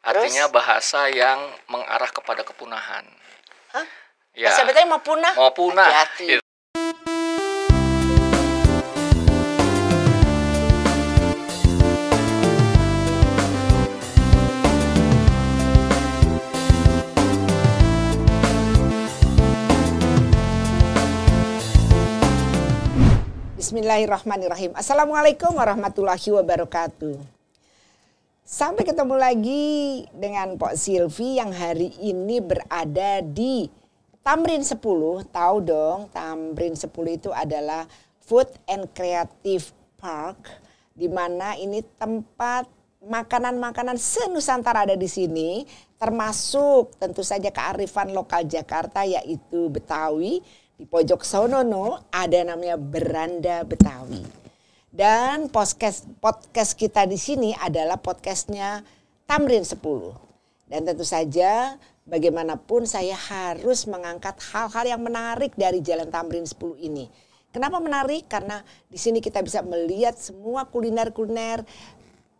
Artinya bahasa yang mengarah kepada kepunahan. Hah? Ya. Bahasa Betawi mau punah? Mau punah. Hati-hati. Bismillahirrahmanirrahim. Assalamualaikum warahmatullahi wabarakatuh. Sampai ketemu lagi dengan Pok Silvi yang hari ini berada di Tamrin 10. Tahu dong, Tamrin 10 itu adalah Food and Creative Park, di mana ini tempat makanan-makanan senusantara ada di sini, termasuk tentu saja kearifan lokal Jakarta yaitu Betawi. Di pojok sonono ada namanya Beranda Betawi. Dan podcast kita di sini adalah podcastnya Tamrin 10. Dan tentu saja bagaimanapun saya harus mengangkat hal-hal yang menarik dari Jalan Tamrin 10 ini. Kenapa menarik? Karena di sini kita bisa melihat semua kuliner-kuliner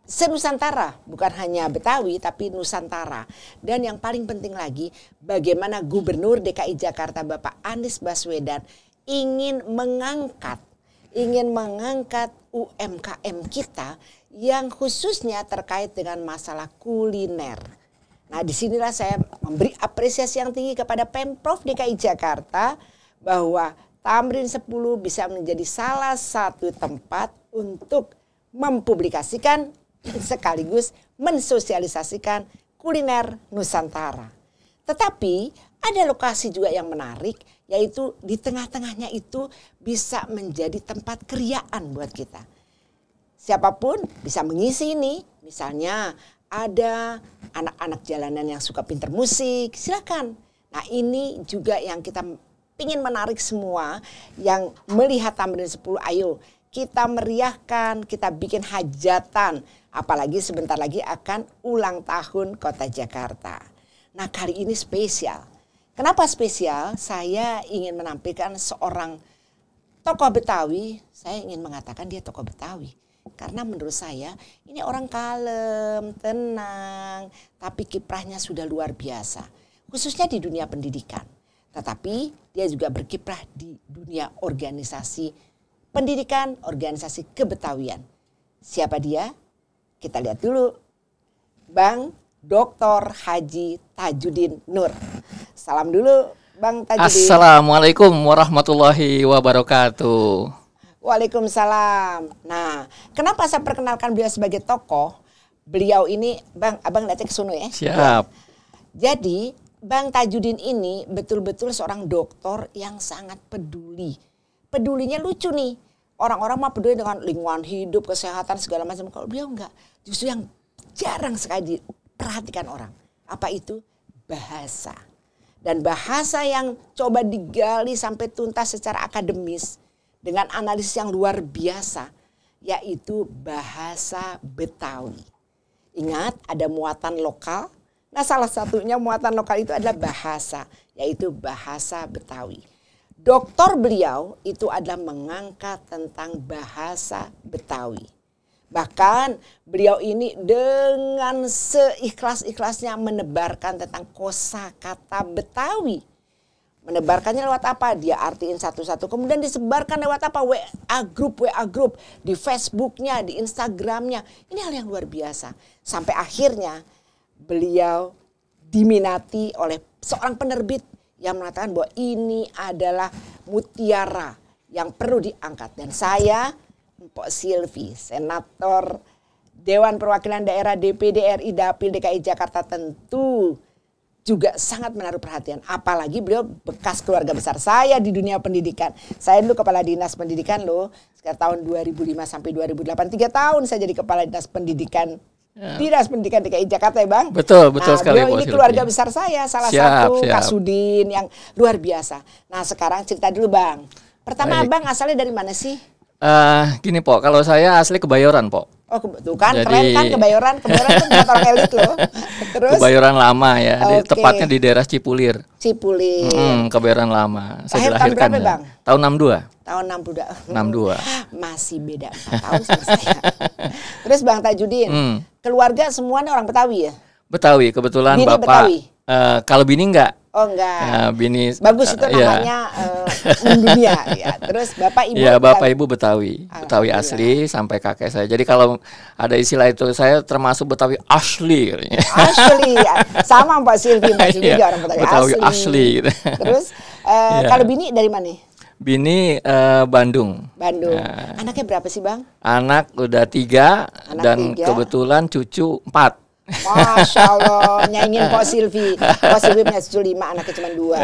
senusantara, bukan hanya Betawi tapi Nusantara. Dan yang paling penting lagi, bagaimana Gubernur DKI Jakarta Bapak Anies Baswedan ingin mengangkat UMKM kita yang khususnya terkait dengan masalah kuliner. Nah, disinilah saya memberi apresiasi yang tinggi kepada Pemprov DKI Jakarta bahwa Tamrin 10 bisa menjadi salah satu tempat untuk mempublikasikan sekaligus mensosialisasikan kuliner Nusantara. Tetapi ada lokasi juga yang menarik, yaitu di tengah-tengahnya itu bisa menjadi tempat keriaan buat kita. Siapapun bisa mengisi ini, misalnya ada anak-anak jalanan yang suka pinter musik, silakan. Nah, ini juga yang kita ingin menarik semua yang melihat Tamrin 10, ayo kita meriahkan, kita bikin hajatan. Apalagi sebentar lagi akan ulang tahun Kota Jakarta. Nah, kali ini spesial. Kenapa spesial? Saya ingin menampilkan seorang tokoh Betawi. Saya ingin mengatakan dia tokoh Betawi. Karena menurut saya ini orang kalem, tenang. Tapi kiprahnya sudah luar biasa. Khususnya di dunia pendidikan. Tetapi dia juga berkiprah di dunia organisasi pendidikan, organisasi kebetawian. Siapa dia? Kita lihat dulu. Bang Dr. Haji Tajudin Nur. Salam dulu Bang Tajudin. Assalamualaikum warahmatullahi wabarakatuh. Waalaikumsalam. Nah, kenapa saya perkenalkan beliau sebagai tokoh? Beliau ini, Bang, abang lihatnya ke sono ya. Siap. Jadi, Bang Tajudin ini betul-betul seorang dokter yang sangat peduli. Pedulinya lucu nih. Orang-orang mah peduli dengan lingkungan hidup, kesehatan, segala macam. Kalau beliau enggak, justru yang jarang sekali diperhatikan orang. Apa itu? Bahasa. Dan bahasa yang coba digali sampai tuntas secara akademis dengan analisis yang luar biasa, yaitu bahasa Betawi. Ingat, ada muatan lokal. Nah, salah satunya muatan lokal itu adalah bahasa, yaitu bahasa Betawi. Doktor beliau itu adalah mengangkat tentang bahasa Betawi. Bahkan beliau ini dengan seikhlas-ikhlasnya menebarkan tentang kosakata Betawi. Menebarkannya lewat apa? Dia artiin satu-satu. Kemudian disebarkan lewat apa? WA group di Facebooknya, di Instagramnya. Ini hal yang luar biasa. Sampai akhirnya beliau diminati oleh seorang penerbit yang mengatakan bahwa ini adalah mutiara yang perlu diangkat. Dan saya, Pok Silvi, Senator Dewan Perwakilan Daerah DPD RI Dapil DKI Jakarta tentu juga sangat menaruh perhatian. Apalagi beliau bekas keluarga besar saya di dunia pendidikan. Saya dulu Kepala Dinas Pendidikan loh, sekitar tahun 2005 sampai 2008. 3 tahun saya jadi Kepala Dinas Pendidikan. Dinas Pendidikan DKI Jakarta ya Bang. Betul sekali. Beliau ini keluarga besar saya, salah satu Kasudin yang luar biasa. Nah, sekarang cerita dulu Bang. Pertama Abang asalnya dari mana sih? Gini Pok, kalau saya asli Kebayoran Pok. Oh tuh kan, keren kan Kebayoran itu tempat orang elit loh. Terus? Kebayoran lama ya, tepatnya di daerah Cipulir. Kebayoran lama. Saya dilahirkan tahun berapa Bang? Tahun 62. Tahun 62. Masih beda 4 tahun sama saya. Terus Bang Tajudin, keluarga semuanya orang Betawi ya? Betawi, kebetulan Bini Bapak. Betawi? Kalau bini enggak. Oh enggak. Bini bagus itu namanya mendunia ya. Terus Bapak Ibu? Ya, Bapak Ibu Betawi. Betawi asli sampai kakek saya. Jadi kalau ada istilah itu saya termasuk Betawi asli. Asli. Sama Mbak Silvi juga orang Betawi asli gitu. Terus kalau bini dari mana? Bini Bandung. Bandung. Anaknya berapa sih, Bang? Anak udah 3 dan 3. Kebetulan cucu 4. Masya Allah, nyaingin Pak Silvi. Pak Silvi punya cucu 5, anaknya cuma 2.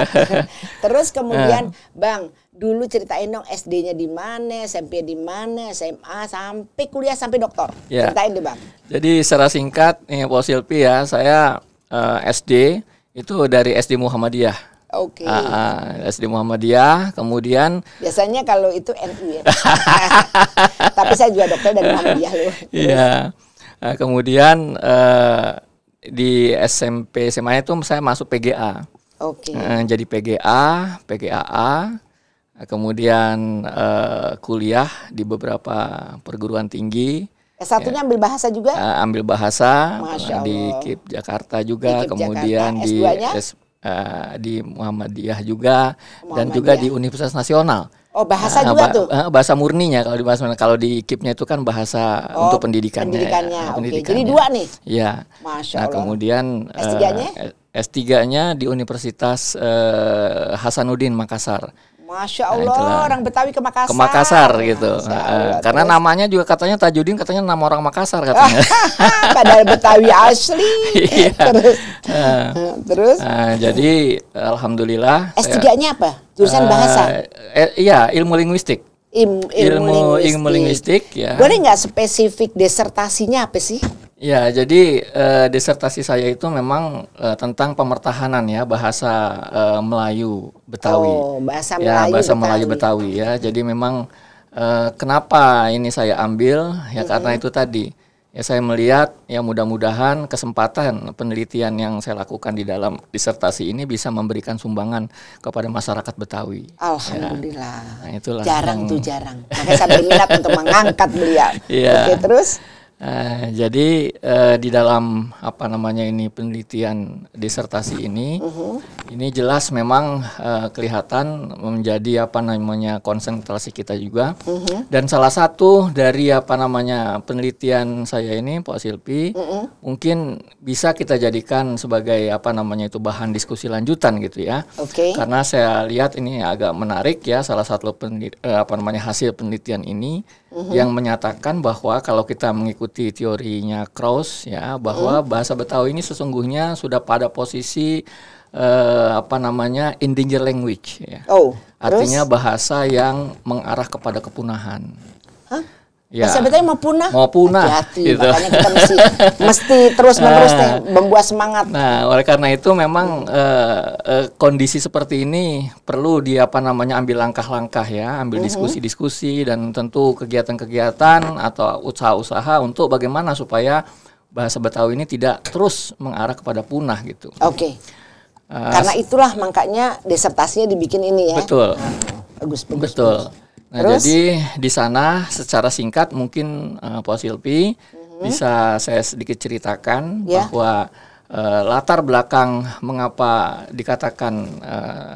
Terus kemudian Bang, dulu ceritain dong SD-nya di mana, SMP di mana, SMA sampai kuliah sampai doktor. Ya. Ceritain deh Bang. Jadi secara singkat nih Pak Silvi ya, saya SD itu dari SD Muhammadiyah. Oke. SD Muhammadiyah, kemudian biasanya kalau itu NU ya. Tapi saya juga dokter dari Muhammadiyah loh. Iya. Nah, kemudian di SMP SMA itu saya masuk PGA. Oke. Jadi PGA, kemudian kuliah di beberapa perguruan tinggi. S1-nya ambil bahasa juga? Ambil bahasa di KIP Jakarta juga, kemudian di Muhammadiyah juga, dan juga di Universitas Nasional. Oh, bahasa juga tuh? Bahasa murninya kalau di KIP-nya itu kan bahasa untuk pendidikannya. Pendidikannya. Jadi 2 nih? Iya. Masya Allah. Kemudian S3-nya di Universitas Hasanuddin Makassar. Masya Allah, orang Betawi ke Makassar. Ke Makassar gitu. Karena namanya juga katanya Tajudin, katanya nama orang Makassar katanya. Padahal Betawi asli. Terus? Jadi alhamdulillah. S3-nya apa? Jurusan bahasa? Iya, ilmu linguistik. Ilmu linguistik ya. Boleh nggak spesifik disertasinya apa sih? Ya, jadi disertasi saya itu memang tentang pemertahanan ya bahasa Melayu Betawi. Oh, bahasa Melayu Betawi ya. Jadi memang kenapa ini saya ambil ya karena itu tadi. Ya saya melihat ya mudah-mudahan kesempatan penelitian yang saya lakukan di dalam disertasi ini bisa memberikan sumbangan kepada masyarakat Betawi. Alhamdulillah. Ya. Nah, itulah jarang. Makanya saya berminat untuk mengangkat beliau. Ya. Oke, terus? Jadi di dalam ini penelitian disertasi ini jelas memang kelihatan menjadi konsentrasi kita juga. Dan salah satu dari penelitian saya ini Pak Silvi mungkin bisa kita jadikan sebagai bahan diskusi lanjutan gitu ya. Karena saya lihat ini agak menarik ya, salah satu hasil penelitian ini yang menyatakan bahwa kalau kita mengikuti teorinya Krauss ya bahwa bahasa Betawi ini sesungguhnya sudah pada posisi endangered language ya. Artinya bahasa yang mengarah kepada kepunahan. Ya. Bahasa Betawi mau punah? Mau punah. Hati-hati, gitu. Makanya kita mesti terus-menerus membuat semangat. Nah, oleh karena itu memang kondisi seperti ini perlu ambil langkah-langkah ya, ambil diskusi-diskusi dan tentu kegiatan-kegiatan atau usaha-usaha untuk bagaimana supaya bahasa Betawi ini tidak terus mengarah kepada punah gitu. Oke. Karena itulah makanya disertasinya dibikin ini ya. Betul. Bagus. Betul. Nah, terus? Jadi di sana secara singkat mungkin Pak Silvi bisa saya sedikit ceritakan bahwa latar belakang mengapa dikatakan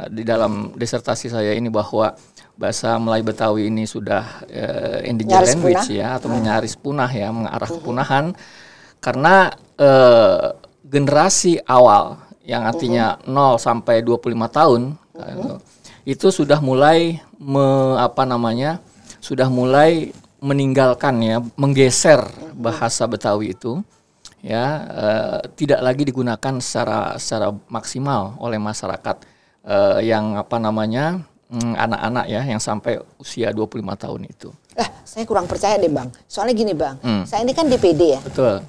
di dalam disertasi saya ini bahwa bahasa Melayu Betawi ini sudah endangered language ya atau nyaris punah ya, mengarah kepunahan karena generasi awal yang artinya 0 sampai 25 tahun itu sudah mulai sudah mulai meninggalkan ya, menggeser bahasa Betawi itu ya, tidak lagi digunakan secara maksimal oleh masyarakat yang anak-anak ya yang sampai usia 25 tahun itu. Saya kurang percaya deh Bang. Soalnya gini Bang, saya ini kan DPD ya. Betul.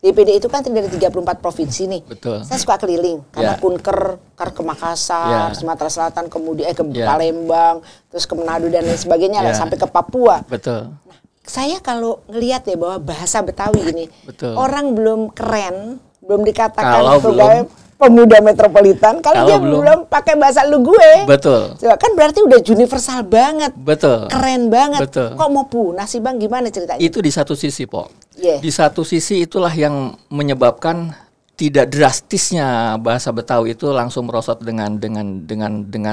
DPD itu kan dari 34 provinsi nih. Betul. Saya suka keliling karena Kunker ke Makassar, Sumatera Selatan, kemudian ke Palembang, terus ke Manado dan lain sebagainya lah sampai ke Papua. Betul. Nah, saya kalau ngelihat ya bahwa bahasa Betawi ini orang belum keren, belum dikatakan pegawai pemuda metropolitan kalau dia belum pakai bahasa lu gue. Betul. Kan berarti udah universal banget. Betul. Keren banget. Betul. Kok mau punah sih Bang? Gimana ceritanya? Itu di satu sisi, Di satu sisi itulah yang menyebabkan tidak drastisnya bahasa Betawi itu langsung merosot dengan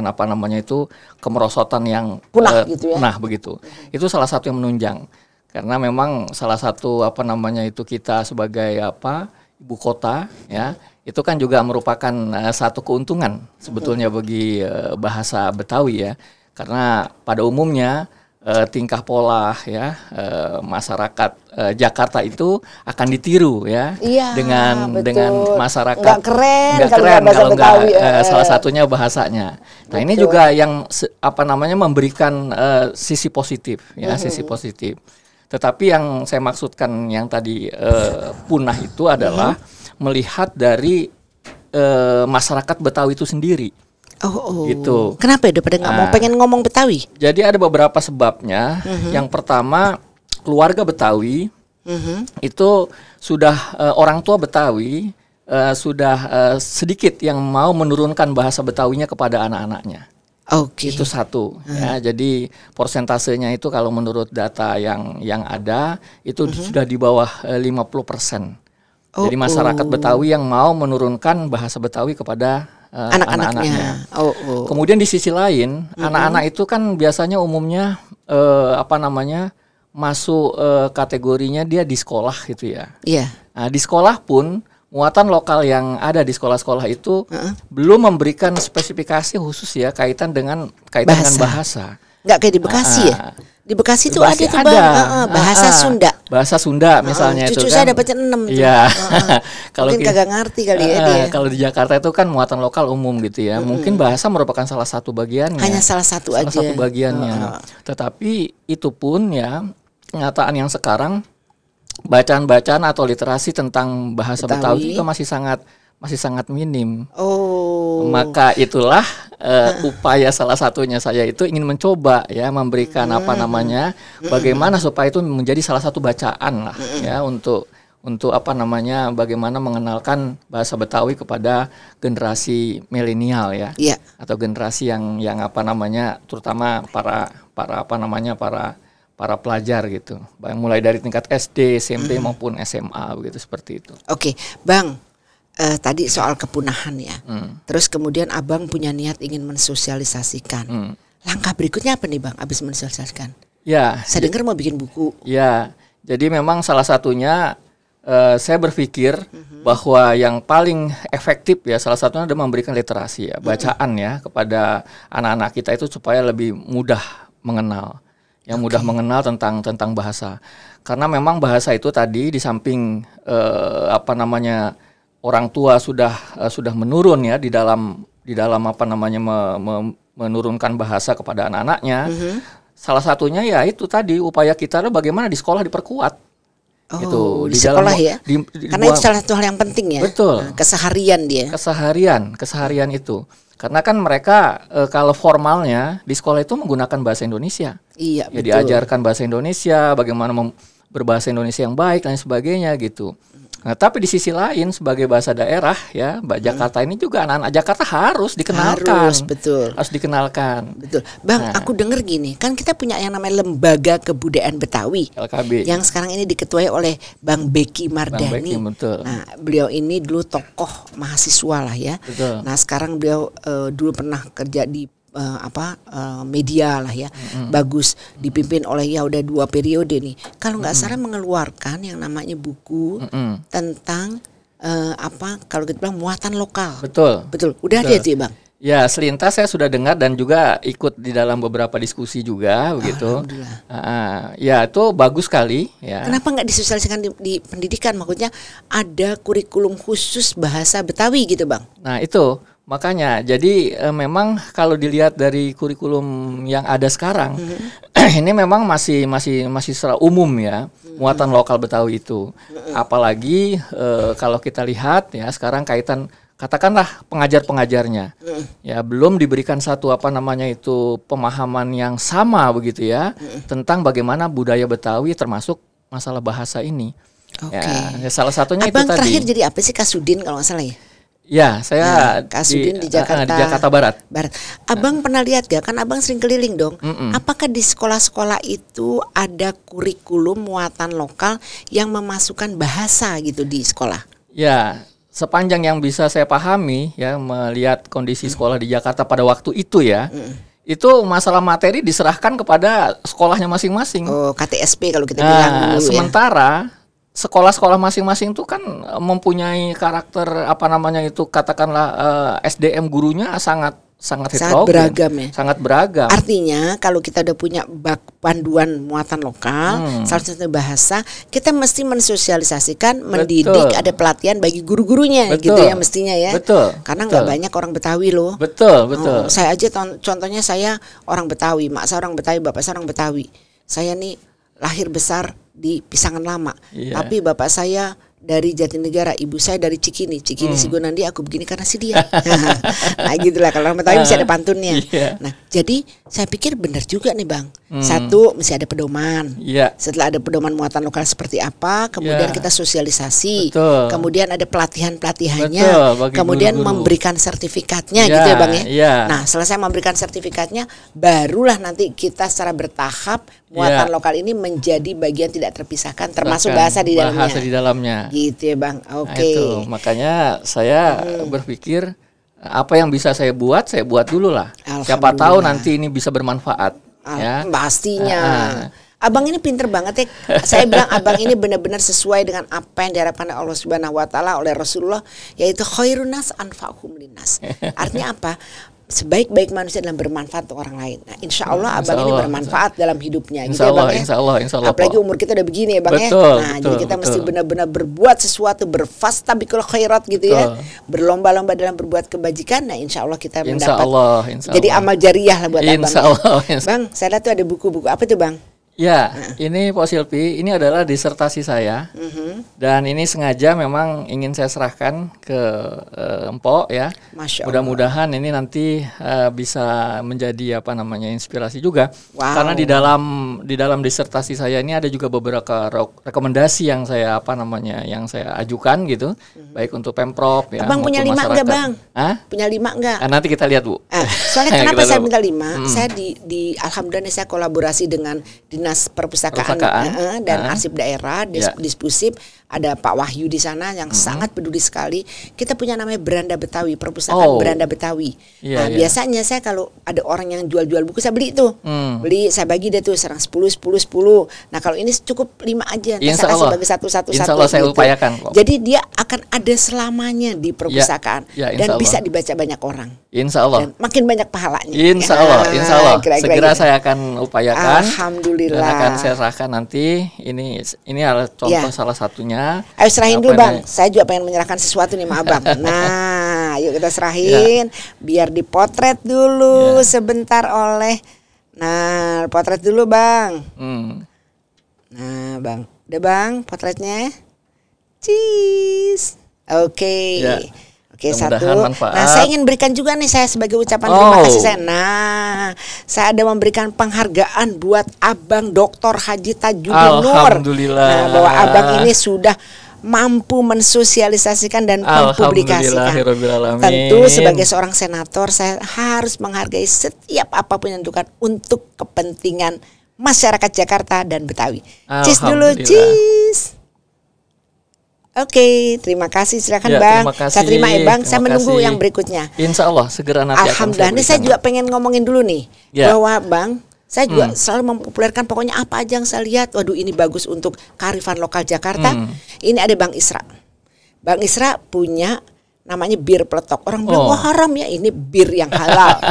apa namanya itu kemerosotan yang punah gitu ya. Punah begitu. Itu salah satu yang menunjang. Karena memang salah satu apa namanya itu kita sebagai ibu kota ya, itu kan juga merupakan satu keuntungan sebetulnya bagi bahasa Betawi ya. Karena pada umumnya tingkah pola ya masyarakat Jakarta itu akan ditiru ya, dengan masyarakat nggak keren kalau nggak salah satunya bahasanya. Nah ini juga yang memberikan sisi positif ya, sisi positif. Tetapi yang saya maksudkan yang tadi punah itu adalah melihat dari masyarakat Betawi itu sendiri. Gitu. Kenapa ya pada nggak mau pengen ngomong Betawi? Jadi ada beberapa sebabnya. Yang pertama, keluarga Betawi itu sudah orang tua Betawi sudah sedikit yang mau menurunkan bahasa Betawinya kepada anak-anaknya. Itu satu. Ya, jadi persentasenya itu kalau menurut data yang ada itu sudah di bawah 50%. Jadi masyarakat Betawi yang mau menurunkan bahasa Betawi kepada anak-anaknya. Kemudian di sisi lain, anak-anak itu kan biasanya umumnya masuk kategorinya dia di sekolah gitu ya. Nah, di sekolah pun muatan lokal yang ada di sekolah-sekolah itu belum memberikan spesifikasi khusus ya kaitan dengan bahasa. Nggak kayak di Bekasi ya? Di Bekasi itu ada tuh Bang, bahasa Sunda. Bahasa Sunda misalnya itu kan. Cucu saya dapatnya 6 tuh. Iya. Kalau mungkin kagak ngerti kali ya dia. Kalau di Jakarta itu kan muatan lokal umum gitu ya. Mungkin bahasa merupakan salah satu bagiannya. Hanya salah satu bagiannya. Tetapi itu pun ya kenyataan yang sekarang bacaan-bacaan atau literasi tentang bahasa Betawi itu masih sangat minim. Maka itulah upaya salah satunya saya itu ingin mencoba ya memberikan bagaimana supaya itu menjadi salah satu bacaan lah ya untuk bagaimana mengenalkan bahasa Betawi kepada generasi milenial ya. Atau generasi yang terutama para pelajar gitu. Mulai dari tingkat SD, SMP maupun SMA begitu seperti itu. Oke, Bang. Tadi soal kepunahan ya. Terus kemudian Abang punya niat ingin mensosialisasikan. Langkah berikutnya apa nih Bang abis mensosialisasikan? Ya, saya dengar mau bikin buku. Ya, jadi memang salah satunya saya berpikir bahwa yang paling efektif ya salah satunya adalah memberikan literasi ya, bacaan ya kepada anak-anak kita itu supaya lebih mudah mengenal. Mudah mengenal tentang bahasa. Karena memang bahasa itu tadi di samping orang tua sudah menurun ya di dalam menurunkan bahasa kepada anak-anaknya. Salah satunya ya itu tadi upaya kita adalah bagaimana di sekolah diperkuat. Di sekolah ya. Karena itu salah satu hal yang penting ya. Betul. Keseharian dia. Keseharian itu. Karena kan mereka kalau formalnya di sekolah itu menggunakan bahasa Indonesia. Iya, betul. Diajarkan bahasa Indonesia, bagaimana berbahasa Indonesia yang baik dan sebagainya gitu. Nah, tapi di sisi lain sebagai bahasa daerah ya, Jakarta ini juga anak-anak Jakarta harus dikenalkan. Harus dikenalkan. Betul. Bang, aku dengar gini, kan kita punya yang namanya Lembaga Kebudayaan Betawi. LKB. Yang sekarang ini diketuai oleh Bang Beki Mardhani. Betul. Nah, beliau ini dulu tokoh mahasiswa lah ya. Betul. Nah, sekarang beliau dulu pernah kerja di media lah ya, bagus, dipimpin oleh ya udah 2 periode nih. Kalau nggak salah mengeluarkan yang namanya buku tentang kalau kita bilang muatan lokal. Betul. Udah ada itu ya Bang? Ya, selintas saya sudah dengar dan juga ikut di dalam beberapa diskusi juga begitu. Ya itu bagus sekali. Ya. Kenapa nggak disosialisasikan di pendidikan? Maksudnya ada kurikulum khusus bahasa Betawi gitu Bang? Nah itu. Makanya, jadi memang kalau dilihat dari kurikulum yang ada sekarang, ini memang masih secara umum ya, muatan lokal Betawi itu. Apalagi kalau kita lihat ya sekarang katakanlah pengajar-pengajarnya, ya belum diberikan satu pemahaman yang sama begitu ya, tentang bagaimana budaya Betawi termasuk masalah bahasa ini. Ya, salah satunya Abang itu tadi. Abang terakhir jadi apa sih Kasudin kalau nggak salah ya? Ya, saya Kasudin di Jakarta, di Jakarta Barat. Abang pernah lihat gak? Kan abang sering keliling dong. Apakah di sekolah-sekolah itu ada kurikulum muatan lokal yang memasukkan bahasa gitu di sekolah? Ya, sepanjang yang bisa saya pahami ya, melihat kondisi sekolah di Jakarta pada waktu itu ya, itu masalah materi diserahkan kepada sekolahnya masing-masing. Oh, KTSP kalau kita bilang dulu sementara sekolah-sekolah masing-masing itu kan mempunyai karakter apa namanya itu, katakanlah SDM gurunya sangat beragam ya. Sangat beragam. Artinya kalau kita udah punya panduan muatan lokal, salah satu bahasa, kita mesti mensosialisasikan, mendidik, ada pelatihan bagi guru-gurunya gitu ya mestinya ya. Betul. Karena nggak banyak orang Betawi loh. Betul. Saya aja contohnya saya orang Betawi, mak saya orang Betawi, bapak saya orang Betawi. Saya nih lahir besar di Pisangan Lama, tapi bapak saya dari Jatinegara, ibu saya dari Cikini Sigonandi, aku begini karena si dia. Nah gitulah, kalau orang Betawi mesti ada pantunnya. Nah jadi saya pikir benar juga nih Bang. Satu, mesti ada pedoman. Setelah ada pedoman muatan lokal seperti apa, kemudian kita sosialisasi. Kemudian ada pelatihannya. Kemudian guru-guru memberikan sertifikatnya gitu ya Bang ya. Nah selesai memberikan sertifikatnya, barulah nanti kita secara bertahap muatan lokal ini menjadi bagian tidak terpisahkan, termasuk bahasa di dalamnya. Gitu ya Bang. Oke. Nah, itu makanya saya berpikir apa yang bisa saya buat dulu lah. Siapa tahu nanti ini bisa bermanfaat. Ya. Pastinya. Abang ini pinter banget ya. Saya bilang abang ini benar-benar sesuai dengan apa yang diharapkan oleh Allah Subhanahu wa taala, oleh Rasulullah, yaitu khairun nas anfa'uhum linnas. Artinya apa? Sebaik-baik manusia dalam bermanfaat untuk orang lain. Nah, insya Allah abang ini bermanfaat dalam hidupnya. Gitu ya Bang ya. Insya Allah. Apalagi umur kita udah begini ya Bang ya. Nah, jadi kita mesti benar-benar berbuat sesuatu, berfastabiqul khairat gitu ya. Berlomba-lomba dalam berbuat kebajikan. Nah, insya Allah kita mendapat. Jadi amal jariah lah buat abang. Insya Allah. Bang, saya lihat tuh ada buku-buku. Apa tuh Bang? Ya, ini Pak Silvi, ini adalah disertasi saya, dan ini sengaja memang ingin saya serahkan ke Empok ya. Mudah-mudahan ini nanti bisa menjadi apa namanya inspirasi juga, karena di dalam disertasi saya ini ada juga beberapa rekomendasi yang saya yang saya ajukan gitu, baik untuk Pemprov ya. Abang punya 5 enggak Bang? Punya 5 enggak? Nanti kita lihat Bu. Soalnya kenapa saya minta 5? Saya di alhamdulillah saya kolaborasi dengan Dinas Perpustakaan dan Arsip Daerah, Dispusip, ada Pak Wahyu di sana yang sangat peduli sekali. Kita punya namanya Beranda Betawi, Perpustakaan Beranda Betawi. Biasanya saya kalau ada orang yang jual-jual buku, saya beli itu. Beli, saya bagi deh tuh serang 10. Nah, kalau ini cukup 5 aja. Saya kasih bagi satu. Insya Allah saya upayakan kok. Jadi dia akan ada selamanya di perpustakaan dan bisa dibaca banyak orang. Insya Allah. Dan makin banyak pahalanya. Insya Allah. Segera saya akan upayakan. Alhamdulillah. Dan akan saya serahkan nanti. Ini adalah contoh salah satunya. Ayo serahin dulu Bang. Saya juga pengen menyerahkan sesuatu nih sama Abang. Nah, yuk kita serahin. Biar dipotret dulu sebentar oleh. Nah, potret dulu Bang. Nah Bang, udah Bang potretnya. Cheese. Oke. Oke, satu. Nah, saya ingin berikan juga nih saya sebagai ucapan terima kasih saya. Nah, saya ada memberikan penghargaan buat Abang Dr. Haji Tajudin Nur. Alhamdulillah. Nah, bahwa Abang ini sudah mampu mensosialisasikan dan mempublikasikan. Tentu sebagai seorang senator saya harus menghargai setiap apapun yang dilakukan untuk kepentingan masyarakat Jakarta dan Betawi. Cheese dulu, cheese. Oke, terima kasih. Silakan Bang. Saya terima ya Bang. Saya menunggu yang berikutnya. Insya Allah segera nanti. Alhamdulillah. Ini saya juga pengen ngomongin dulu nih bahwa Bang, saya juga selalu mempopulerkan pokoknya apa aja yang saya lihat. Waduh, ini bagus untuk kearifan lokal Jakarta. Ini ada Bang Isra. Bang Isra punya namanya bir peletok. Orang bilang wah haram ya, ini bir yang halal.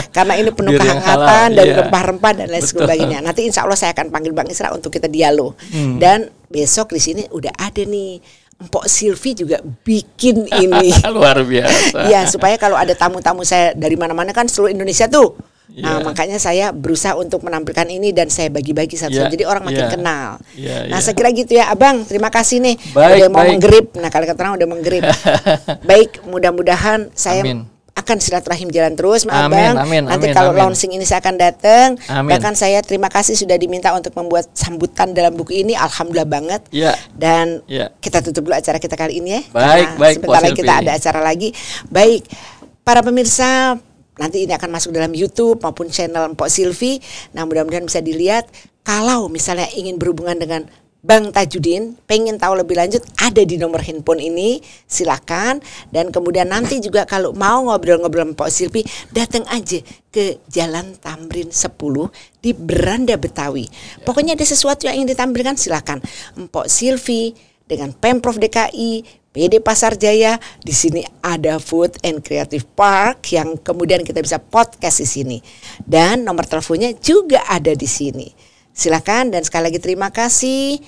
Karena ini penuh kehangatan dan rempah-rempah dan lain sebagainya. Nanti insya Allah saya akan panggil Bang Isra untuk kita dialog. Dan besok di sini udah ada nih Empok Silvi juga bikin ini. Luar biasa. Ya, supaya kalau ada tamu-tamu saya dari mana-mana kan seluruh Indonesia tuh. Nah, makanya saya berusaha untuk menampilkan ini dan saya bagi-bagi satu-satu. Jadi orang makin kenal. Nah, saya kira gitu ya, Abang. Terima kasih nih. Udah mau menggerip. Nah, kalau kata orang udah menggerip. Baik, mudah-mudahan saya akan silaturahim jalan terus, Abang. Nanti kalau launching ini saya akan datang. Bahkan saya terima kasih sudah diminta untuk membuat sambutan dalam buku ini. Alhamdulillah banget. Dan kita tutup dulu acara kita kali ini ya. Baik. Sebentar lagi kita ada acara lagi. Baik, para pemirsa, nanti ini akan masuk dalam YouTube maupun channel Empok Silvi. Nah, mudah-mudahan bisa dilihat. Kalau misalnya ingin berhubungan dengan Bang Tajudin pengen tahu lebih lanjut, ada di nomor handphone ini, silakan. Dan kemudian nanti juga kalau mau ngobrol-ngobrol sama Mpok Silvi, datang aja ke Jalan Tamrin 10 di Beranda Betawi. Pokoknya ada sesuatu yang ingin ditampilkan, silakan. Mpok Silvi dengan Pemprov DKI, PD Pasar Jaya, di sini ada Food and Creative Park yang kemudian kita bisa podcast di sini. Dan nomor teleponnya juga ada di sini. Silakan, dan sekali lagi terima kasih.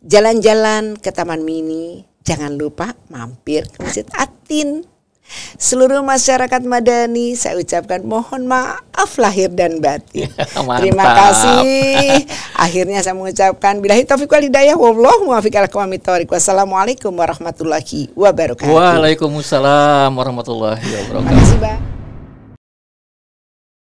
Jalan-jalan ke Taman Mini, jangan lupa mampir ke Masjid Atin. Seluruh masyarakat Madani, saya ucapkan mohon maaf lahir dan batin. Terima kasih. Akhirnya saya mengucapkan billahi taufiq wal hidayah, wallahu muwaffiq ala aqwamit thoriq. Wassalamualaikum warahmatullahi wabarakatuh. Waalaikumsalam warahmatullahi wabarakatuh. Terima kasih, Bang.